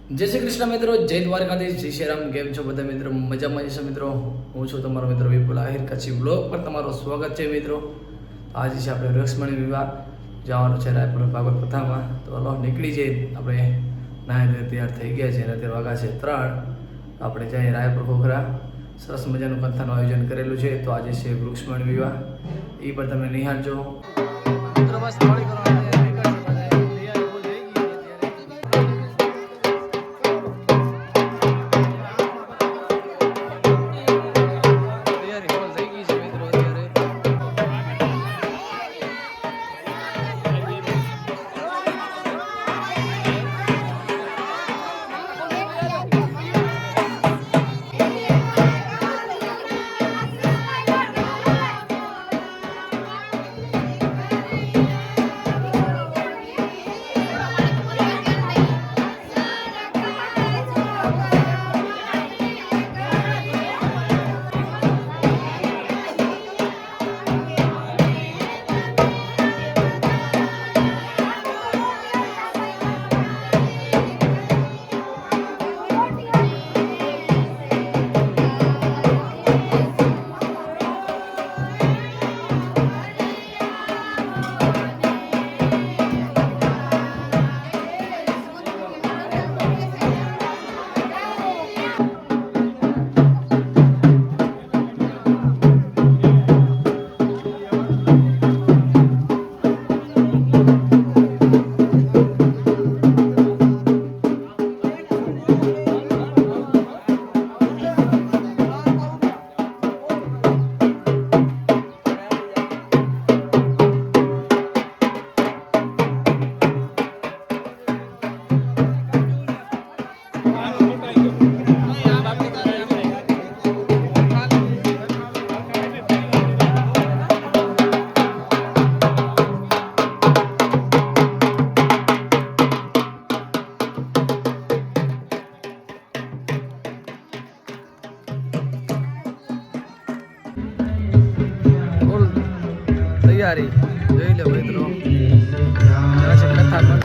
જય શ્રી કૃષ્ણ મિત્રો, જય દ્વારકાધીશ, જય શ્રી રામ. કેમ છો બધા મિત્રો? મજામાં જશે મિત્રો. હું છું તમારો મિત્રો વિપુલ આહિર. કચ્છી બ્લોગ પર તમારું સ્વાગત છે મિત્રો. આજે છે આપણે વૃક્ષમણી વિવાહ જવાનું છે રાયપુર ભાગવત કથામાં. તો હલો નીકળી જઈએ. આપણે નાહી તૈયાર થઈ ગયા છે અને અત્યારે વાગા છે 3. આપણે જઈએ રાયપુર ખોખરા. સરસ મજાનું કથાનું આયોજન કરેલું છે. તો આજે છે વૃક્ષમણી વિવાહ, એ પણ તમે નિહાળજો. તૈયારી જોઈ લો મિત્રો. કથા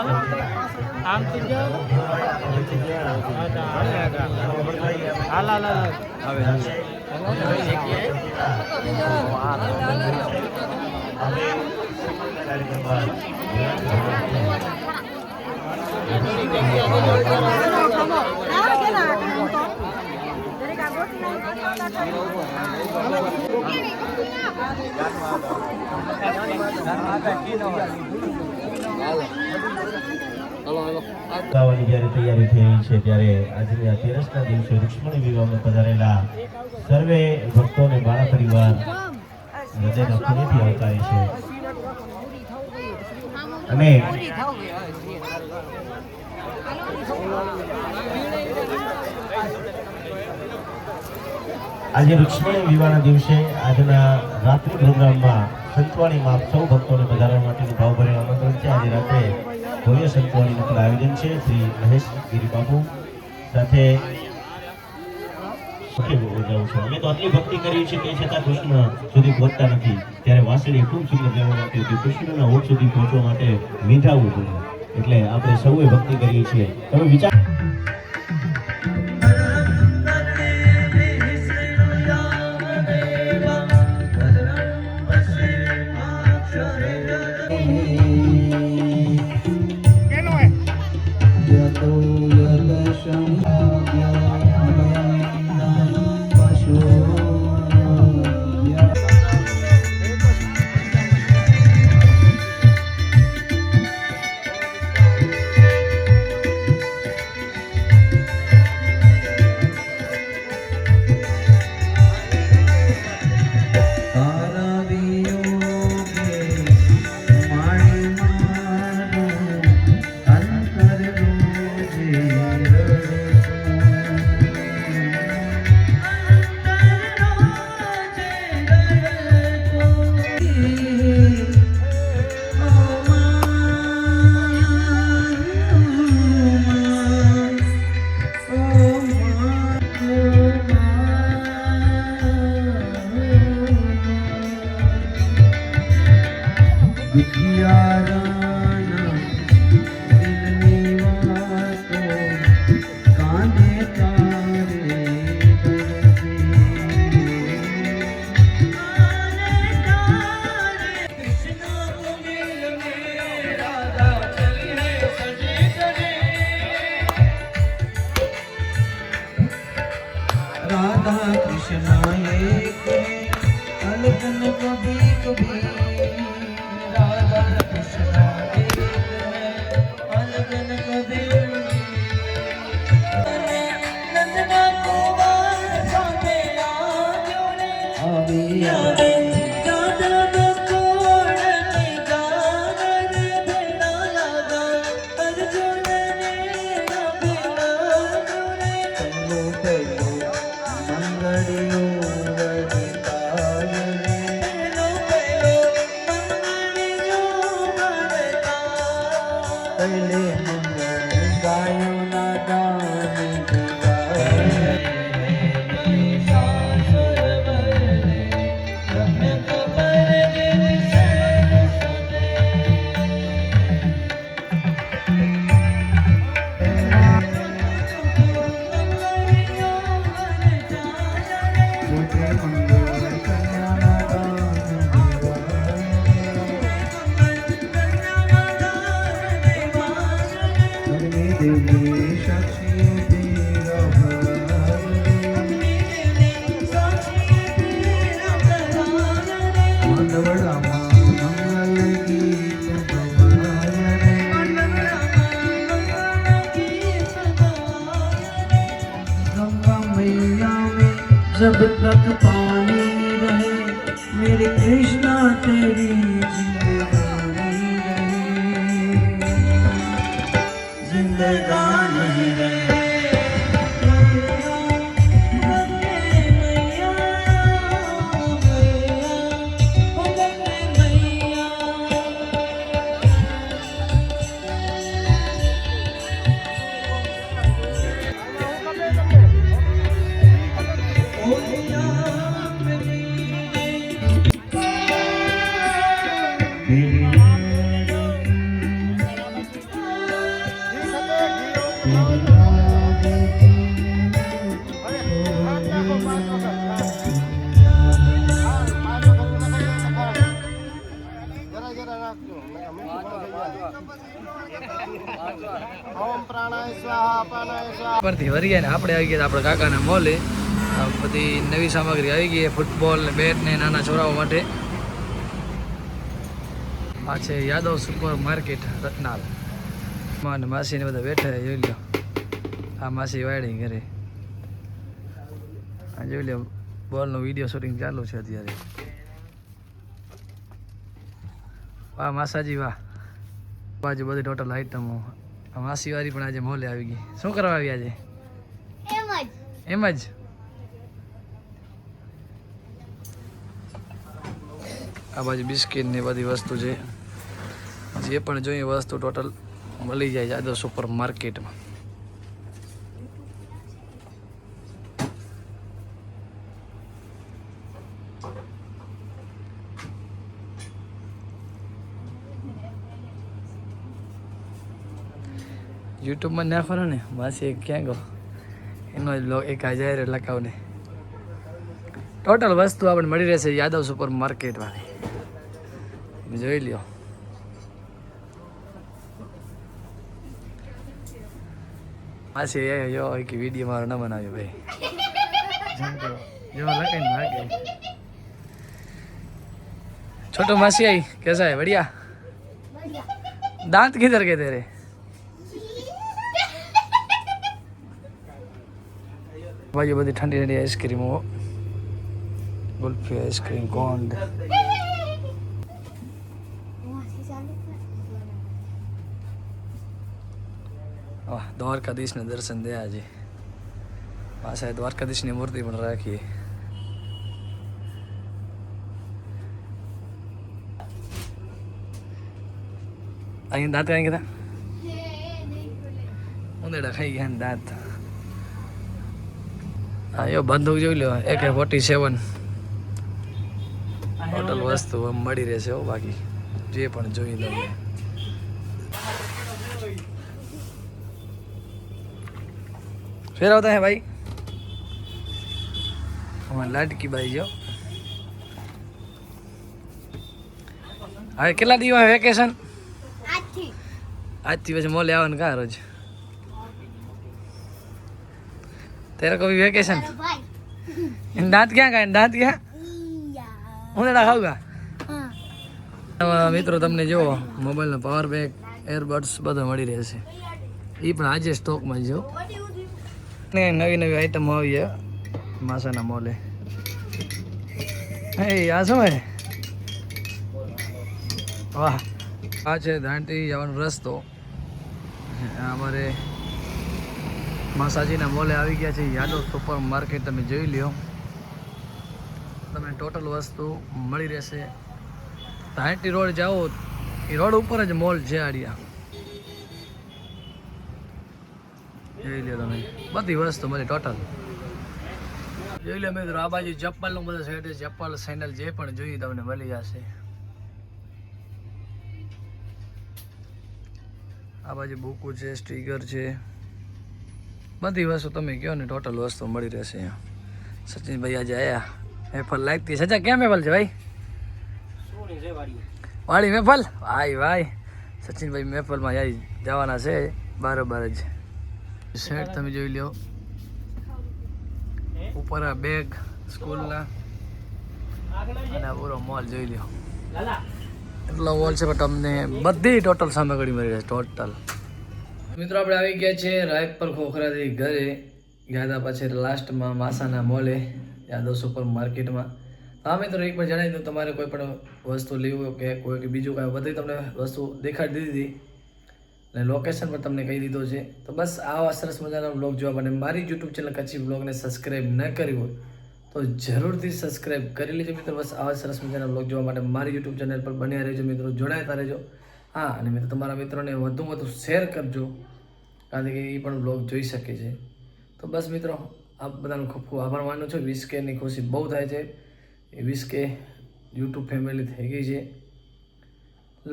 આમ તો જો હાલ હવે ગાવાની જ્યારે તૈયારી થઈ રહી છે ત્યારે આજની આ 13ના દિવસે રૂક્ષ્મણી વિવાહમાં પધારેલા સર્વે ભક્તોને બાળા પરિવાર હૃદયના ખૂણેથી આવકારે છે અને આજે રૂક્ષ્મણી વિવાહના દિવસે આજના રાત્રિ પ્રોગ્રામમાં સંતવાણીમાં આપ સૌ ભક્તોને પધારવા માટેનું ભાવભર્યું આમંત્રણ છે. આજે રાત્રે ભવ્ય સંતવાણીનું પણ આયોજન છે. શ્રી મહેશ ગિરિબાબુ સાથે જાઉં છું. અમે તો આટલી ભક્તિ કરી છે તે છતાં કૃષ્ણ સુધી પહોંચતા નથી. ત્યારે વાસળી ખૂબ સુંદર કહેવામાં આવતી હતી કૃષ્ણના ઓઠ સુધી પહોંચવા માટે વિંધાવવું જોઈએ. એટલે આપણે સૌએ ભક્તિ કરીએ છીએ. તમે વિચાર जब तक पानी रहे मेरे कृष्णा तेरी जिंदगानी रहे, जिंदगानी रहे। પરથી વરિયા ને આપણે આવી ગયા આપણા કાકાના મોલે. આ બધી નવી સામગ્રી આવી ગઈ, ફૂટબોલ ને બેટ ને નાના છોરાઓ માટે. આ છે યાદવ સુપર માર્કેટ રતનાલ. અને માસી ને બધા બેઠા જોઈ લો. આ માસી વાળી ઘરે આ જોઈ લો, બોલનું વિડીયો શૂટિંગ ચાલુ છે અત્યારે. વાહ માસાજી વાહ. બાજુ બધી ટોટલ આઈટમો. આ માસી વાળી પણ આજે મોલે આવી ગઈ. શું કરવા આવી આજે? એમ જ. આ બાજુ બિસ્કિટ ને બધી વસ્તુ છે, જે પણ જોઈએ વસ્તુ ટોટલ મળી જાય યાદવ સુપર માર્કેટમાં. યુટ્યુબમાં નાખવાનો ને માસી એક ક્યાં ગયો એનો જ બ્લોગ એક હજાર લખાવને. ટોટલ વસ્તુ આપણે મળી રહેશે યાદવ સુપર માર્કેટમાંથી. જોઈ લ્યો. માસી યો કે વિડીયો મારો ન બનાવ્યો ભાઈ. जो लगे ना आगे छोटो मासी आई कैसा है? बढ़िया। दांत किधर गए तेरे? भाई बड़ी ठंडी ठंडी आइसक्रीम हो, कुल्फी आइसक्रीम कोंड. वाह, द्वारकाधीश ने दर्शन दे आज. पास द्वारकाधीश ની મૂર્તિ પણ રાખી. અહીં દાંત કઈ ગયા? ઉંદેડા ખાઈ ગયા દાંત. હા યો બંદૂક જોઈ લો, AK-47 ટોટલ વસ્તુ મળી રહેશે. હો બાકી જે પણ જોઈ લો. ફેરવતા હે ભાઈ અમારી લાડકી બાઈ જો. હવે કેટલા દિવસ વેકેશન? આજથી પછી મોલે આવવાનું કા રોજ? तेरा को भी वेकेशन? दांत क्या खाए? दांत क्या ઉંદેડા ખાવગા? મિત્રો તમને જો મોબાઈલનો પાવર બેંક, એરબડ્સ બધું મળી રહેશે. એ પણ આજે સ્ટોકમાં જો ને નવી નવી આઈટમ આવી છે માસાના મોલે. હે આ શું હે? વાહ, આ છે દાંડી જવાનો રસ્તો. અમારે માસાજીના મોલે આવી ગયા છે યાદવ સુપર માર્કેટ. તમે જોઈ લ્યો, તમને ટોટલ વસ્તુ મળી રહેશે. ધાંટી રોડ જાઓ એ રોડ ઉપર જ મોલ છે આડિયા. જોઈ લ્યો તમે બધી વસ્તુ મળી ટોટલ. જોઈ લો મિત્રો, આ બાજુ ચપ્પલનું બધું સેટ છે. ચપ્પલ સેન્ડલ જે પણ જોઈએ તમને મળી જશે. આ બાજુ બુકો છે, સ્ટીકર છે, બધી વસ્તુ તમે કહો ને ટોટલ વસ્તુ મળી રહેશે અહીંયા. સચિનભાઈ આજે આવ્યા. મેફલ લાગતી સજા ક્યાં મેફલ છે ભાઈ? વાડી મેફલ? ભાઈ ભાઈ સચિનભાઈ મેફલમાં આવી જવાના છે બારોબાર જ. શર્ટ તમે જોઈ લો, ઉપર આ બેગ સ્કૂલના અને આ પૂરો મોલ જોઈ લો. એટલો મોલ છે પણ તમને બધી ટોટલ સામગ્રી મળી રહેશે ટોટલ. મિત્રો આપણે આવી ગયા છે રાયપર ખોખરાથી ઘરે. ગયા હતા પછી લાસ્ટમાં માસાના મોલે યાદવ સુપર માર્કેટમાં. હા મિત્રો, એક પણ જણાવી દઉં, તમારે કોઈ પણ વસ્તુ લેવું કે કોઈ કે બીજું કાંઈ બધી તમને વસ્તુ દેખાડી દીધી અને લોકેશન પણ તમને કહી દીધો છે. તો બસ આવા સરસ મજાના બ્લોગ જોવા માટે મારી યુટ્યુબ ચેનલ કચ્છી બ્લોગને સબસ્ક્રાઈબ ન કરી હોય તો જરૂરથી સબસ્ક્રાઈબ કરી લેજો મિત્રો. બસ આવા સરસ મજાના બ્લોગ જોવા માટે મારી યુટ્યુબ ચેનલ પર બન્યા રહેજો મિત્રો, જોડાતા રહેજો. હા, અને મિત્રો તમારા મિત્રોને વધુ શેર કરજો, કારણ કે એ પણ બ્લોગ જોઈ શકે છે. તો બસ મિત્રો, આપ બધાનો ખૂબ ખૂબ આભાર માનું છું. 20K ની ખુશી બહુ થાય છે. એ 20K યુટ્યુબ ફેમિલી થઈ ગઈ છે.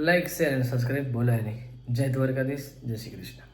લાઈક, શેર અને સબસ્ક્રાઈબ ભૂલાય નહીં. જય દ્વારકાધીશ, જય શ્રી કૃષ્ણ.